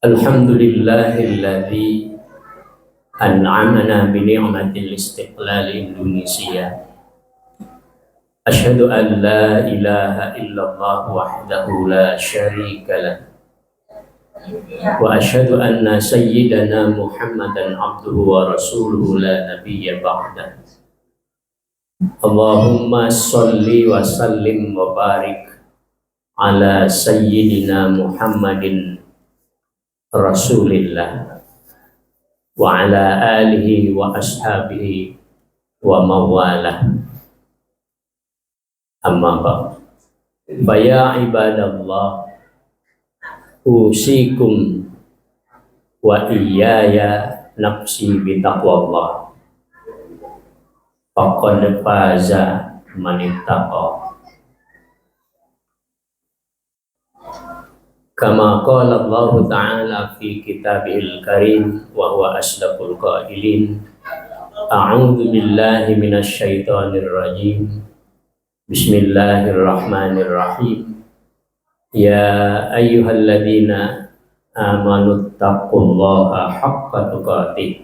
Alhamdulillahilladzi an'amana bi ni'matil istiqlal Indonesia. Asyhadu an la ilaha illallah wahdahu la syarika lah. Wa asyhadu anna sayyidana Muhammadan abduhu wa rasuluhu la nabiyya ba'dah. Allahumma sholli wa sallim wa barik ala sayyidina Muhammadin Rasulillah wa ala alihi wa ashabihi wa mawalah. Amma ba'd. Faya ibadallah, usikum wa iyaya nafsi bitaqwallah. Faqad faza man ittaqa. Kama qala Allah Ta'ala fi kitabihil karim wa huwa asdaqul qailin. A'udzu billahi minasy syaithanir rajim. Bismillahirrahmanirrahim. Ya ayyuhalladzina amanu taqullaha haqqa tuqatih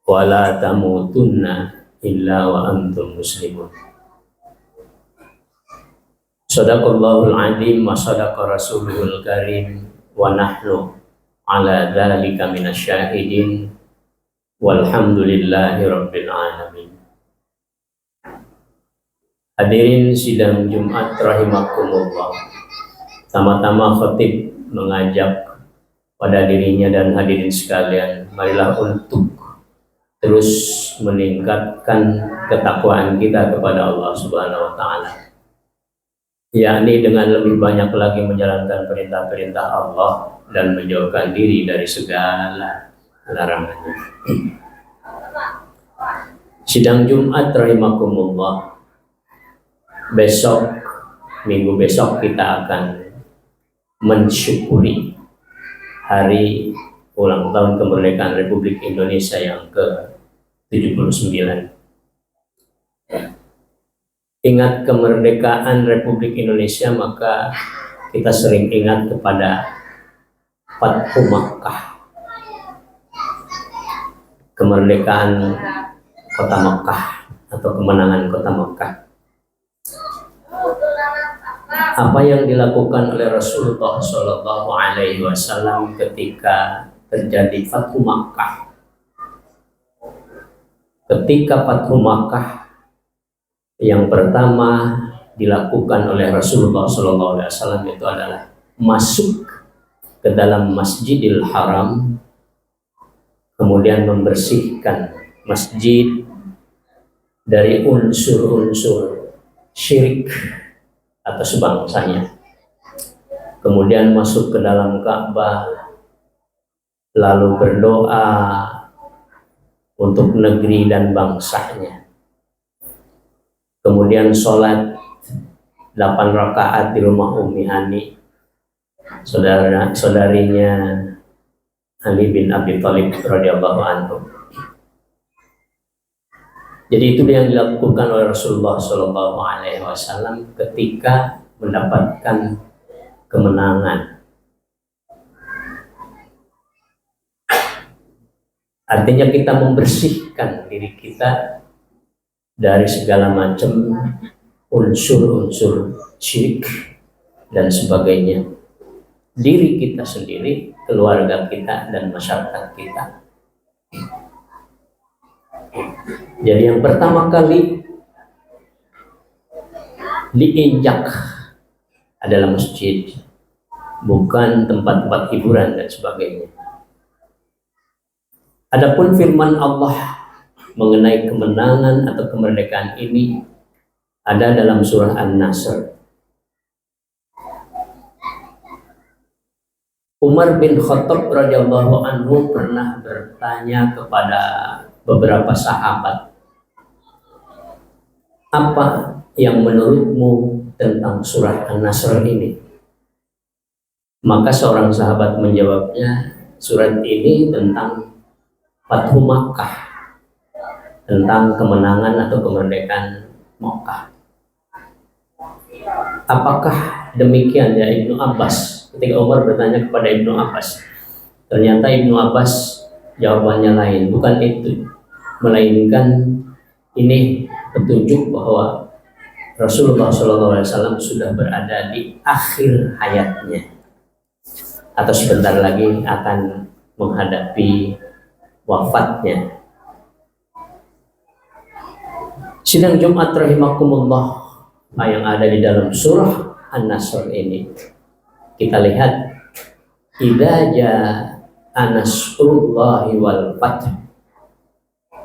wa la tamutunna illa wa antum muslimun. Sadaqallahul adzim wa sadaqa rasuluhul karim wa nahnu ala dzalika minasyahidin walhamdulillahi rabbil alamin. Hadirin sidang Jumat rahimakumullah. Sama-tama khatib mengajak pada dirinya dan hadirin sekalian, marilah untuk terus meningkatkan ketakwaan kita kepada Allah Subhanahu wa taala, yakni dengan lebih banyak lagi menjalankan perintah-perintah Allah dan menjauhkan diri dari segala larangannya. Sidang Jumat rahimakumullah, besok, minggu besok kita akan mensyukuri hari ulang tahun kemerdekaan Republik Indonesia yang ke-79. Ingat kemerdekaan Republik Indonesia, maka kita sering ingat kepada Fathu Makkah, kemerdekaan kota Makkah atau kemenangan kota Makkah. Apa yang dilakukan oleh Rasulullah Shallallahu Alaihi Wasallam ketika terjadi Fathu Makkah? Ketika Fathu Makkah, yang pertama dilakukan oleh Rasulullah Shallallahu Alaihi Wasallam itu adalah masuk ke dalam Masjidil Haram, kemudian membersihkan masjid dari unsur-unsur syirik atas bangsanya, kemudian masuk ke dalam Ka'bah, lalu berdoa untuk negeri dan bangsanya, kemudian sholat 8 rakaat di rumah Ummi Hani, saudarinya Ali bin Abi Thalib radhiyallahu anhu. Jadi itu yang dilakukan oleh Rasulullah Shallallahu Alaihi Wasallam ketika mendapatkan kemenangan. Artinya kita membersihkan diri kita dari segala macam unsur-unsur syirik dan sebagainya. Diri kita sendiri, keluarga kita, dan masyarakat kita. Jadi yang pertama kali diinjak adalah masjid, bukan tempat-tempat hiburan dan sebagainya. Adapun firman Allah mengenai kemenangan atau kemerdekaan ini ada dalam surah An-Nasr. Umar bin Khattab radhiyallahu anhu pernah bertanya kepada beberapa sahabat, apa yang menurutmu tentang surah An-Nasr ini? Maka seorang sahabat menjawabnya, surat ini tentang Fathu Makkah, tentang kemenangan atau kemerdekaan Makkah. Apakah demikian ya Ibnu Abbas? Ketika Umar bertanya kepada Ibnu Abbas, Ternyata Ibnu Abbas jawabannya lain, bukan itu, melainkan ini petunjuk bahwa Rasulullah SAW sudah berada di akhir hayatnya atau sebentar lagi akan menghadapi wafatnya. Sidang Jumat rahimakumullah yang ada di dalam surah An-Nasr ini, kita lihat idza jaa nasrullahi wal fath,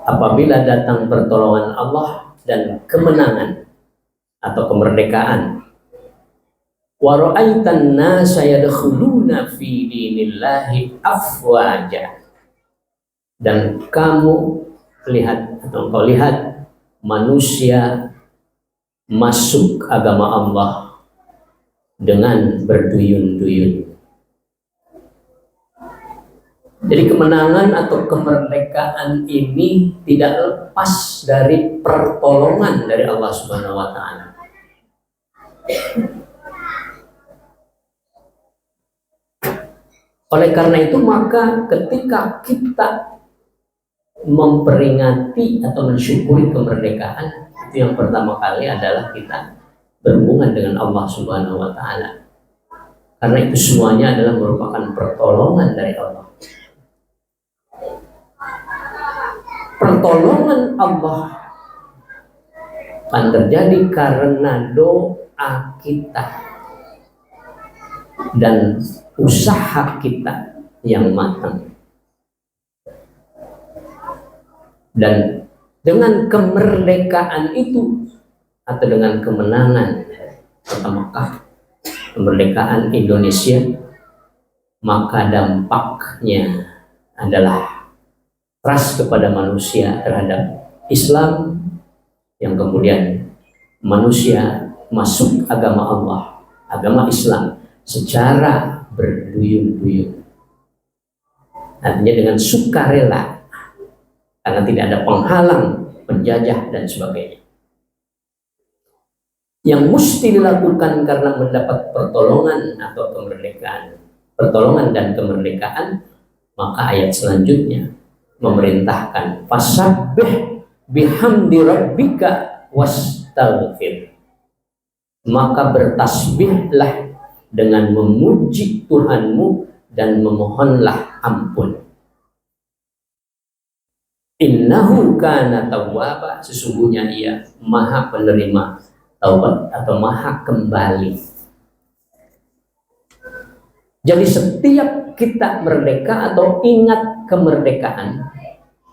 apabila datang pertolongan Allah dan kemenangan atau kemerdekaan, wa ra'aitan nasa yadkhuluna fi dinillahi afwaja, dan kamu lihat atau engkau lihat manusia masuk agama Allah dengan berduyun-duyun. Jadi kemenangan atau kemerdekaan ini tidak lepas dari pertolongan dari Allah Subhanahu wa taala. Oleh karena itu maka ketika kita memperingati atau mensyukuri kemerdekaan, itu yang pertama kali adalah kita berhubungan dengan Allah Subhanahu wa taala. Karena itu semuanya adalah merupakan pertolongan dari Allah. Pertolongan Allah akan terjadi karena doa kita dan usaha kita yang matang. Dan dengan kemerdekaan itu atau dengan kemenangan kota Mekah, kemerdekaan Indonesia, maka dampaknya adalah trust kepada manusia terhadap Islam, yang kemudian manusia masuk agama Allah, agama Islam secara berduyun-duyun. Artinya dengan sukarela, karena tidak ada penghalang, penjajah dan sebagainya. Yang mesti dilakukan karena mendapat pertolongan atau kemerdekaan, pertolongan dan kemerdekaan, maka ayat selanjutnya memerintahkan fasabbih bihamdi rabbika wastaghfir, maka bertasbihlah dengan memuji Tuhanmu dan memohonlah ampun. Innahu kana tawwaba, sesungguhnya ia maha penerima taubat atau maha kembali. Jadi setiap kita merdeka atau ingat kemerdekaan,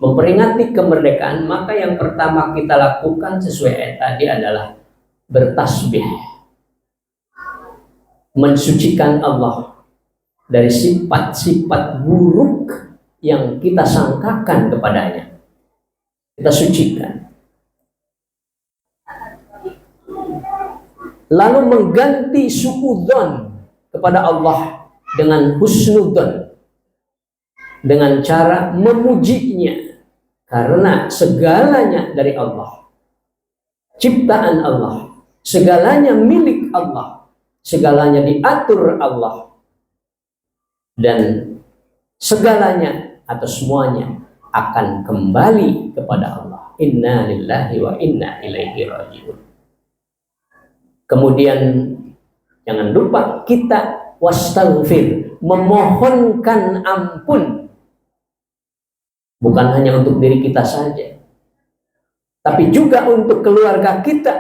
memperingati kemerdekaan, maka yang pertama kita lakukan sesuai ayat tadi adalah bertasbih, mensucikan Allah dari sifat-sifat buruk yang kita sangkakan kepadanya. Kita sucikan. Lalu mengganti suudzon kepada Allah dengan husnudzon, dengan cara memujinya, karena segalanya dari Allah, ciptaan Allah, segalanya milik Allah, segalanya diatur Allah, dan segalanya atau semuanya akan kembali kepada Allah. Inna lillahi wa inna ilaihi raji'un. Kemudian jangan lupa kita wastaghfir, memohonkan ampun, bukan hanya untuk diri kita saja, tapi juga untuk keluarga kita,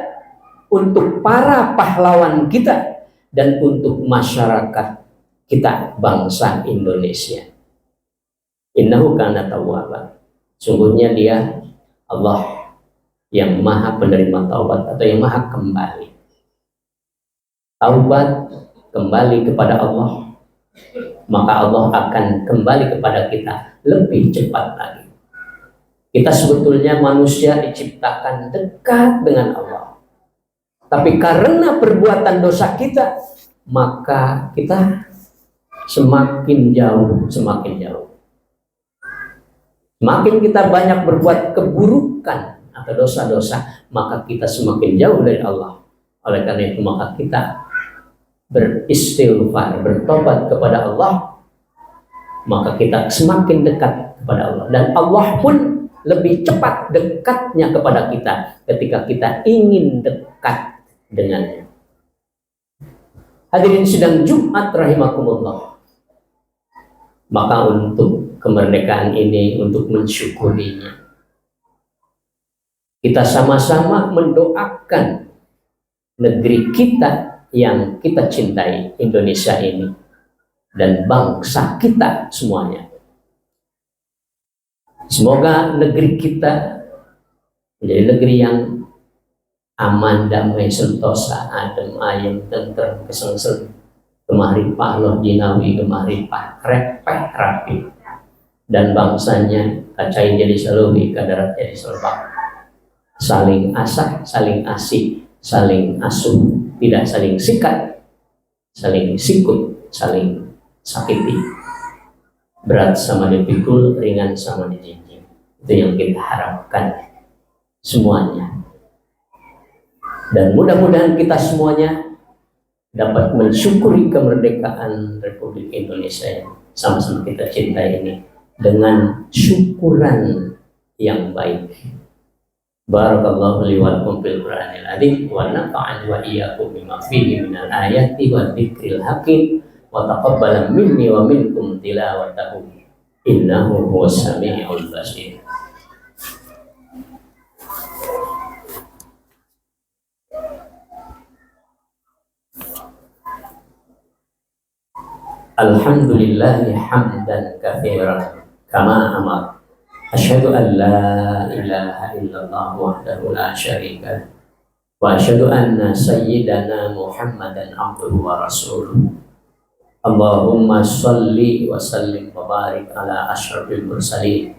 untuk para pahlawan kita, dan untuk masyarakat kita, bangsa Indonesia. Innahu kana tawwaba, sungguhnya dia Allah yang maha penerima taubat atau yang maha kembali. Taubat, kembali kepada Allah, maka Allah akan kembali kepada kita lebih cepat lagi. Kita sebetulnya manusia diciptakan dekat dengan Allah, tapi karena perbuatan dosa kita, maka kita semakin jauh, semakin jauh. Semakin kita banyak berbuat keburukan atau dosa-dosa, maka kita semakin jauh dari Allah. Oleh karena itu maka kita beristighfar, bertobat kepada Allah, maka kita semakin dekat kepada Allah, dan Allah pun lebih cepat dekatnya kepada kita ketika kita ingin dekat dengannya. Hadirin sidang Jumat rahimakumullah, maka untuk kemerdekaan ini, untuk mensyukurinya, kita sama-sama mendoakan negeri kita yang kita cintai, Indonesia ini, dan bangsa kita semuanya. Semoga negeri kita menjadi negeri yang aman, damai, sentosa, adem, ayem, tentrem, kesengsem, kemaripah, loh jinawi, kemaripah, repeh, rapi, dan bangsanya kacain jadi seluwi, kadarat jadi solbak, saling asah, saling asih, saling asuh, tidak saling sikat, saling sikut, saling sakiti, berat sama dipikul, ringan sama dijinjing. Itu yang kita harapkan semuanya. Dan mudah-mudahan kita semuanya dapat mensyukuri kemerdekaan Republik Indonesia yang sama-sama kita cintai ini dengan syukuran yang baik. Barakallahu li wa lakum fil Qur'anil azim wa nafa'ani wa iyyakum bima fihi minal ayati wa dzikril hakim wa taqabbala minni wa minkum tilawatahu innahu huwas samiul basir. Alhamdulillahi hamdan katsiran kama amar. Asyhadu an la ilaha illallah wahdahu la syarika wa asyhadu anna sayyidana Muhammadan abduhu wa rasuluh. Allahumma shalli wa sallim wa barik ala asyrafil mursalin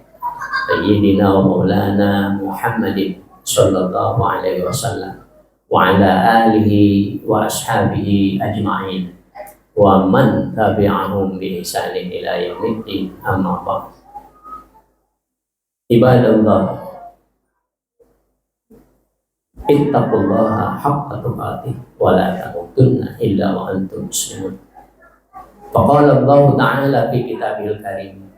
sayyidina wa maulana Muhammadin sallallahu alaihi wasallam wa ala alihi wa ashabihi ajma'in wa man tabi'ahum bi ihsanin ila yaumiddin, amma ba'd. Ibadallah, ittaqullaha haqqa tuqatih wa la tamutunna illa wa antum muslimun. Faqala Allah ta'ala fi kitabihil karim,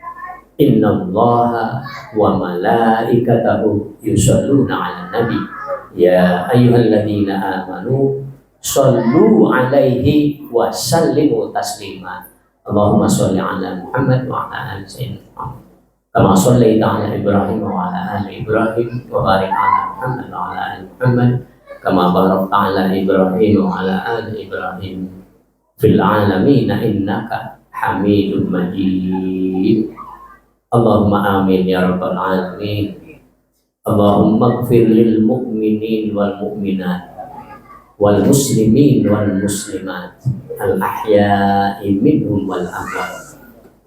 innallaha wa malaikatahu yusholluna 'alan nabi ya ayyuhalladzina amanu sallu alaihi wa sallimu taslima. Allahumma sholli ala Muhammad wa ala ali sayyidina Muhammad kama shallaita ala Ibrahim wa ala ali Ibrahim wa barik ala Muhammad wa ala ali Muhammad kama barakta ala Ibrahim wa ala ali Ibrahim fil alamin innaka Hamidum Majid. Allahumma amin ya rabbal alamin. Allahumma ighfir lil mu'minin wal mu'minat wal muslimin wal muslimat al ahya'i minhum wal amwat.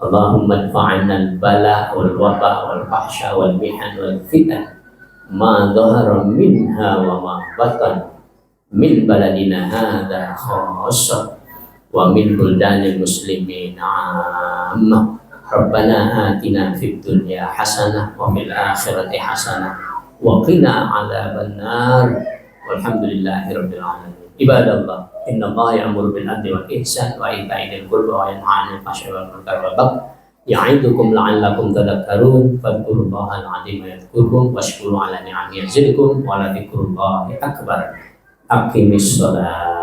Allahumma adfa'na al bala wal waba wal fahsya wal mihan wal fitan ma dhahara minha wa ma batan min baladina hadha khassa wa min buldanil muslimin 'amma. Rabbana atina fid dunya hasanah wa fil akhirati hasanah wa qina 'adzabannar. Walhamdulillahi rabbil alamin. Ibadallah, innallaha ya'muru bil adli wal ihsan wa ita'i dzil qurba wa yanha 'anil fahsya'i wal munkari wal baghi ya'idukum la'allakum tadhakkarun. Fadhkurullaha al-'azima yadhkurkum washkuru 'ala ni'amihi yazidkum wa la dzikrullahi akbar. Aqimis shalah.